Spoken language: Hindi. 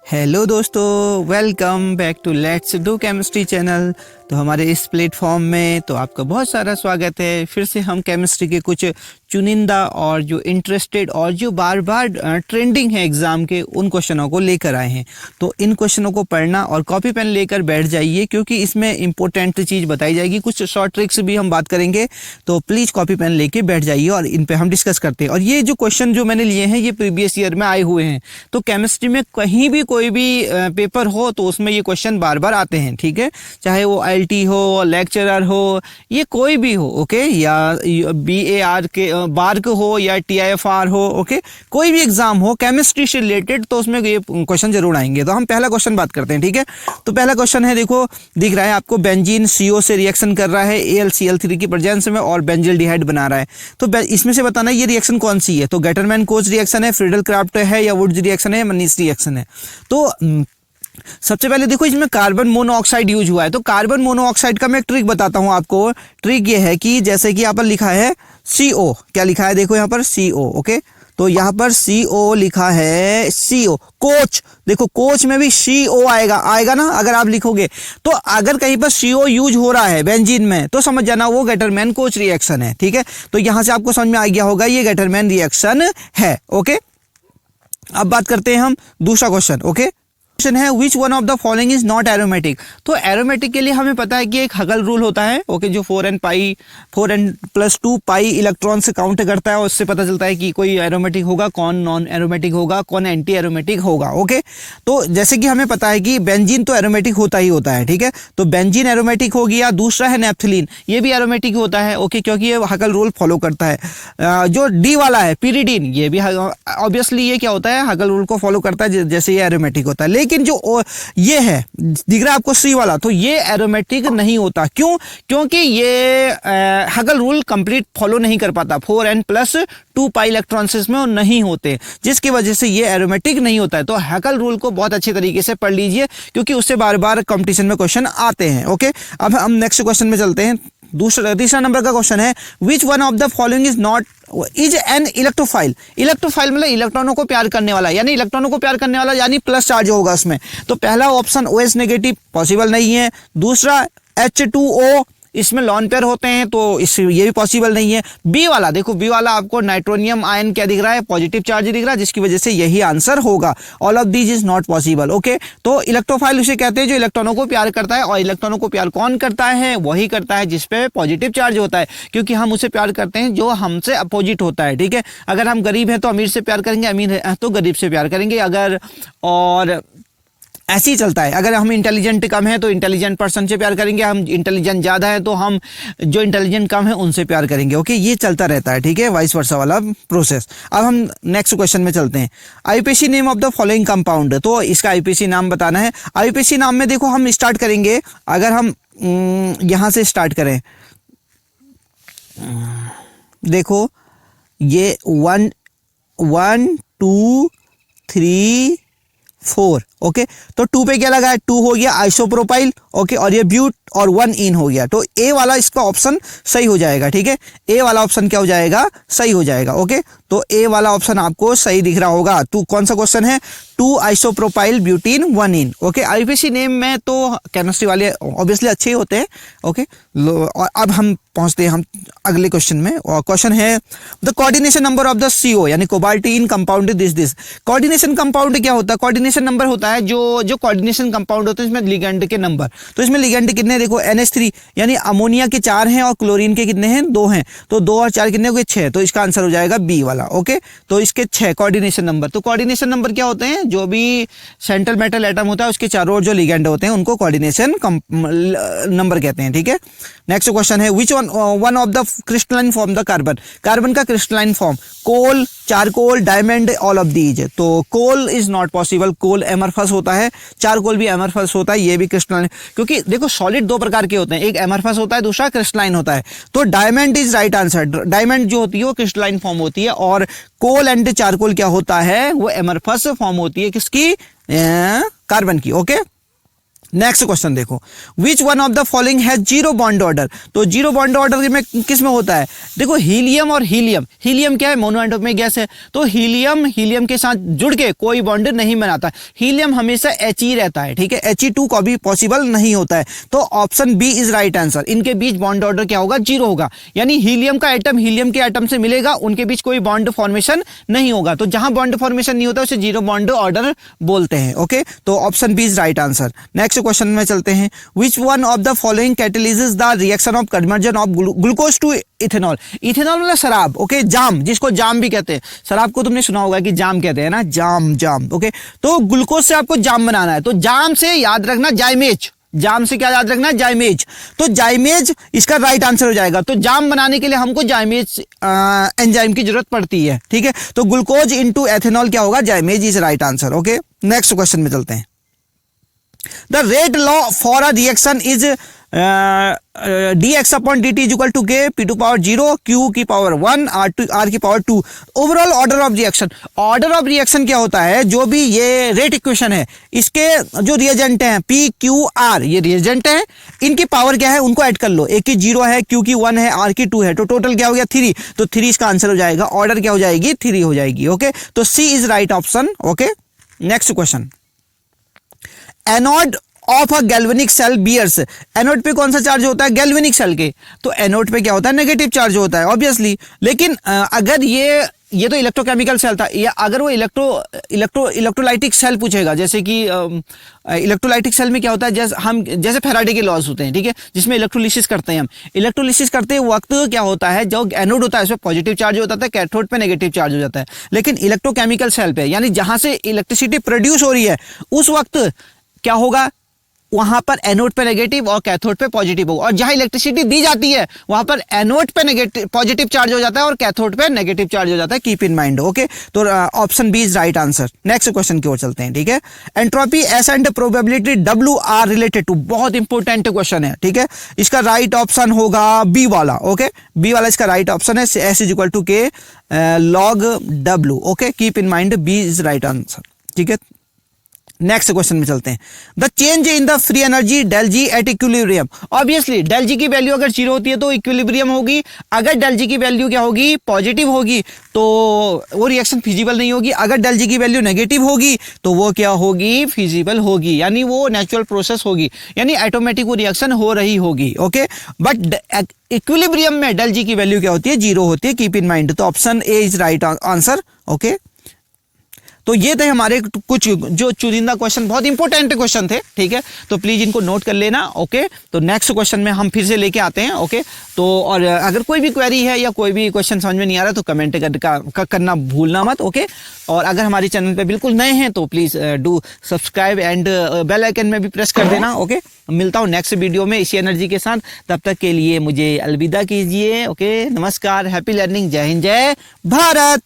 हेलो दोस्तों, welcome back to let's do chemistry channel. तो हमारे इस प्लेटफॉर्म में तो आपका बहुत सारा स्वागत है। फिर से हम केमिस्ट्री के कुछ चुनिंदा और जो इंटरेस्टेड और जो बार बार ट्रेंडिंग है एग्जाम के उन क्वेश्चनों को लेकर आए हैं। तो इन क्वेश्चनों को पढ़ना और कॉपी पेन लेकर बैठ जाइए, क्योंकि इसमें इंपॉर्टेंट चीज़ बताई जाएगी। कुछ शॉर्ट ट्रिक्स भी हम बात करेंगे, तो प्लीज़ कॉपी पेन लेके बैठ जाइए और इन पे हम डिस्कस करते हैं। और ये जो क्वेश्चन जो मैंने लिए हैं ये प्रीवियस ईयर में आए हुए हैं। तो केमिस्ट्री में कहीं भी कोई भी पेपर हो तो उसमें ये क्वेश्चन बार बार आते हैं, ठीक है। चाहे वो ILT हो, लेक्चरर हो, ये कोई भी हो, ओके, या BAR के बार्क हो या TIFR हो, ओके, कोई भी एग्जाम हो केमिस्ट्री से रिलेटेड तो उसमें ये क्वेश्चन जरूर आएंगे। तो हम पहला क्वेश्चन बात करते हैं, ठीक है। तो पहला क्वेश्चन है, देखो दिख रहा है आपको, बेंजीन CO से रिएक्शन कर रहा है AlCl3 की प्रेजेंस में और बेंजिल्डिहाइड बना रहा है। तो इसमें से बताना ये रिएक्शन कौन सी है। तो गेटरमैन कोच रिएक्शन है, फ्रीडल क्राफ्ट है, या वुड्स रिएक्शन है, या मनीस रिएक्शन है। तो सबसे पहले देखो इसमें कार्बन मोनोऑक्साइड यूज हुआ है। तो कार्बन मोनोऑक्साइड का मैं एक ट्रिक बताता हूं आपको। ट्रिक ये है कि जैसे कि यहाँ पर लिखा है CO, क्या लिखा है, देखो यहाँ पर CO, ओके। तो यहाँ पर CO लिखा है, CO कोच, देखो कोच में भी CO आएगा ना अगर आप लिखोगे। तो अगर कहीं पर CO यूज हो रहा है बेंजीन में तो समझ जाना वो गेटरमैन कोच रिएक्शन है, ठीक है। तो यहां से आपको समझ में आ गया होगा ये गेटरमैन रिएक्शन है, ओके। अब बात करते हैं हम दूसरा क्वेश्चन, ओके। क्वेश्चन है which one of the following is not aromatic. तो एरोमेटिक के लिए हमें पता है कि एक हगल रूल होता है, ओके, जो 4n+2 पाई इलेक्ट्रॉन से काउंट करता है और उससे पता चलता है कि कोई एरोमेटिक होगा, कौन नॉन एरोमेटिक होगा, कौन एंटी एरोमेटिक होगा, ओके। तो जैसे कि हमें पता है कि बेंजीन तो एरोमेटिक होता ही होता है, ठीक है। तो बेंजीन एरोमेटिक हो गया। दूसरा है नेप्थलीन, ये भी एरोमेटिक होता है, ओके, क्योंकि ये हगल रूल फॉलो करता है। जो डी वाला है पिरिडीन, ये भी ऑब्वियसली ये क्या होता है, हगल रूल को फॉलो करता है, जैसे ये एरोमेटिक होता है। लेकिन जो ये है, दिख रहा है आपको C वाला, तो ये एरोमेटिक नहीं होता। क्यों? क्योंकि ये हगल रूल कंप्लीट फॉलो नहीं कर पाता, 4n+2 पाई इलेक्ट्रॉन्स में वो नहीं होते, जिसकी वजह से ये एरोमेटिक नहीं होता है। तो हगल रूल को बहुत अच्छी तरीके से पढ़ लीजिए, क्योंकि उससे बार बार कंपटीशन में क्वेश्चन आते हैं, ओके। अब हम नेक्स्ट क्वेश्चन में चलते हैं। तीसरा नंबर का क्वेश्चन है which one of the following is an electrophile. Electrophile मतलब इलेक्ट्रॉनों को प्यार करने वाला, यानी इलेक्ट्रॉनों को प्यार करने वाला, यानी प्लस चार्ज होगा उसमें। तो पहला ऑप्शन OH नेगेटिव पॉसिबल नहीं है। दूसरा H2O, इसमें लॉन पेयर होते हैं तो ये भी पॉसिबल नहीं है। बी वाला, देखो बी वाला आपको नाइट्रोनियम आयन क्या दिख रहा है, पॉजिटिव चार्ज दिख रहा है, जिसकी वजह से यही आंसर होगा। All of these is not possible, okay. तो इलेक्ट्रोफाइल उसे कहते हैं जो इलेक्ट्रॉनों को प्यार करता है, और इलेक्ट्रॉनों को प्यार कौन करता है, वही करता है जिसपे पॉजिटिव चार्ज होता है, क्योंकि हम उसे प्यार करते हैं जो हमसे अपोजिट होता है, ठीक है। अगर हम गरीब हैं तो अमीर से प्यार करेंगे, अमीर है तो गरीब से प्यार करेंगे, अगर और ऐसे ही चलता है। अगर हम इंटेलिजेंट कम है तो इंटेलिजेंट पर्सन से प्यार करेंगे, हम इंटेलिजेंट ज़्यादा है तो हम जो इंटेलिजेंट कम है उनसे प्यार करेंगे, ओके। ये चलता रहता है, ठीक है, वाइस वर्सा वाला प्रोसेस। अब हम नेक्स्ट क्वेश्चन में चलते हैं। IUPAC name of the following compound, तो इसका IUPAC नाम बताना है। IUPAC नाम में देखो हम स्टार्ट करेंगे, अगर हम यहाँ से स्टार्ट करें, देखो ये 1 2 3 4, ओके। तो 2 पे क्या लगा है, 2 हो गया आइसोप्रोपाइल, ओके, और ये ब्यूट और 1 इन हो गया। तो A वाला इसका ऑप्शन सही हो जाएगा, ठीक है। A वाला ऑप्शन क्या हो जाएगा, सही हो जाएगा, ओके। तो A वाला ऑप्शन आपको सही दिख रहा होगा। तो कौन सा क्वेश्चन है, 2 आइसोप्रोपाइल ब्यूटीन 1 इन, ओके। IUPAC नेम में तो केमिस्ट्री वाले ऑब्वियसली अच्छे ही होते हैं, ओके। और अब हम पहुंचते हैं हम अगले क्वेश्चन में, और क्वेश्चन है the coordination number of the CO, यानी कोबाल्टिन कंपाउंड दिस। कोऑर्डिनेशन कंपाउंड क्या होता है, कोऑर्डिनेशन नंबर होता है जो कोऑर्डिनेशन कंपाउंड होते हैं इसमें लिगेंड के नंबर। तो इसमें लिगेंड कितने, देखो NH3, यानी अमोनिया के 4 हैं और क्लोरीन के कितने हैं, 2 हैं। तो 2 और 4 कितने हो गए, 6। तो इसका आंसर हो जाएगा B वाला, ओके। तो इसके 6 कोऑर्डिनेशन नंबर। तो कोऑर्डिनेशन नंबर क्या होते हैं, जो भी सेंट्रल मेटल एटम होता है उसके चारों ओर जो लिगेंड होते हैं उनको कोऑर्डिनेशन नंबर कहते हैं, ठीक है। नेक्स्ट क्वेश्चन है which one of the crystalline form the carbon. Carbon का crystalline form, coal, charcoal, diamond, all of these. तो coal is not possible, coal amorphous होता है, चारकोल भी एमरफस होता है, ये भी क्रिस्टलाइन, क्योंकि देखो सॉलिड 2 प्रकार के होते हैं, एक एमरफस होता है, दूसरा क्रिस्टलाइन होता है। तो diamond is right answer. Diamond जो होती है वो क्रिस्टलाइन फॉर्म होती है, और कोल एंड चारकोल क्या होता है, वो एमरफस फॉर्म होती है, किसकी, कार्बन की, ओके। नेक्स्ट क्वेश्चन देखो, विच one of the following has zero bond order. तो जीरो बॉन्ड ऑर्डर में किस में होता है, देखो हीलियम और हीलियम, हीलियम क्या है, मोनोएटॉमिक गैस है, तो हीलियम के साथ जुड़ के कोई बॉन्ड नहीं बनाता, हीलियम हमेशा He रहता है, ठीक है, He2 कभी पॉसिबल नहीं होता है। तो option B is right answer, इनके बीच बॉन्ड ऑर्डर क्या होगा, जीरो होगा, यानी हीलियम का एटम हीलियम के एटम से मिलेगा, उनके बीच कोई बॉन्ड फॉर्मेशन नहीं होगा, तो जहां बॉन्ड फॉर्मेशन नहीं होता उसे जीरो बॉन्ड ऑर्डर बोलते हैं। ओके, तो option B is right answer. Next question में चलते हैं, which one of the following catalyses the reaction of conversion of glucose to ethanol. Ethanol मतलब शराब, ओके, जाम, जिसको जाम भी कहते हैं, शराब को तुमने सुना होगा कि जाम कहते हैं ना, जाम, ओके, तो ग्लूकोज से आपको जाम बनाना है, तो जाम से याद रखना जाइमेज, जाम से क्या याद रखना, जाइमेज, तो जाइमेज इसका राइट आंसर हो जाएगा। तो जाम बनाने के लिए हमको जाइमेज एंजाइम की जरूरत पड़ती है, ठीक है, तो ग्लूकोज इनटू एथेनॉल क्या होगा, जाइमेज is right answer. Okay, next question में चलते हैं, the rate law for a reaction is dx upon dt is equal to k p to power 0 q की पावर 1 r की power 2। Overall order of reaction, order of reaction क्या होता है, जो भी ये रेट इक्वेशन है, इसके जो रिएजेंट हैं p q r, ये रिएजेंट है, इनकी पावर क्या है उनको ऐड कर लो, एक की 0 है, q की 1 है, r की 2 है, तो टोटल क्या हो गया 3, तो 3 इसका आंसर हो जाएगा, ऑर्डर क्या हो जाएगी 3 हो जाएगी। ओके, तो c is right option. Okay, next question, anode of a galvanic cell bears, anode पे कौन सा चार्ज होता है, गैल्वेनिक सेल के, तो एनोड पे क्या होता है, नेगेटिव चार्ज होता है ऑब्वियसली, लेकिन अगर ये तो इलेक्ट्रोकेमिकल सेल था, या अगर वो इलेक्ट्रोलाइटिक सेल पूछेगा, जैसे कि इलेक्ट्रोलाइटिक सेल में क्या होता है, जैसे फैराडे के लॉज होते हैं, ठीक है, जिसमें इलेक्ट्रोलिसिस करते हैं हम, इलेक्ट्रोलिसिस करते वक्त क्या होता है, जो एनोड होता है उसमें पॉजिटिव चार्ज होता है, कैथोड पे नेगेटिव चार्ज हो जाता है, लेकिन इलेक्ट्रोकेमिकल सेल पे, यानी जहां से इलेक्ट्रिसिटी प्रोड्यूस हो रही है, उस वक्त क्या होगा, वहां पर एनोड पे नेगेटिव और कैथोड पे पॉजिटिव होगा, और जहां इलेक्ट्रिसिटी दी जाती है वहां पर एनोड पे नेगेटिव पॉजिटिव चार्ज हो जाता है और कैथोड पे नेगेटिव चार्ज हो जाता है, कीप इन माइंड। ओके, तो option B is right answer. Next question की ओर चलते हैं, ठीक है, entropy S and probability W R related to, बहुत इंपॉर्टेंट क्वेश्चन है, ठीक है, इसका राइट ऑप्शन होगा बी वाला। ओके, बी वाला इसका राइट ऑप्शन है, S is equal to K log W. Okay, keep in mind B is right answer, ठीक है। नेक्स्ट क्वेश्चन में चलते हैं, the change in the free energy del G at equilibrium. Obviously del G की वैल्यू अगर 0 होती है तो इक्विलिब्रियम होगी, अगर डेल जी की वैल्यू क्या होगी, पॉजिटिव होगी, तो वो रिएक्शन फिजिबल नहीं होगी, अगर डेल जी की वैल्यू नेगेटिव होगी तो वो क्या होगी, फिजिबल होगी, यानी वो नेचुरल प्रोसेस होगी, यानी ऑटोमेटिक वो रिएक्शन हो रही होगी। ओके, बट इक्विलिब्रियम में डेल जी की वैल्यू क्या होती है, 0 होती है, कीप इन माइंड, तो option A is right answer. Okay, तो ये थे हमारे कुछ जो चुनिंदा क्वेश्चन, बहुत इंपॉर्टेंट क्वेश्चन थे, ठीक है, तो प्लीज इनको नोट कर लेना। ओके, तो नेक्स्ट क्वेश्चन में हम फिर से लेके आते हैं। ओके, तो और अगर कोई भी क्वेरी है या कोई भी क्वेश्चन समझ में नहीं आ रहा तो कमेंट करना भूलना मत। ओके, और अगर हमारे चैनल पे बिल्कुल नए हैं तो please do subscribe and bell icon में भी प्रेस कर देना। ओके, मिलता हूँ नेक्स्ट वीडियो में इसी एनर्जी के साथ, तब तक के लिए मुझे अलविदा कीजिए। ओके, नमस्कार, हैप्पी लर्निंग, जय हिंद, जय भारत।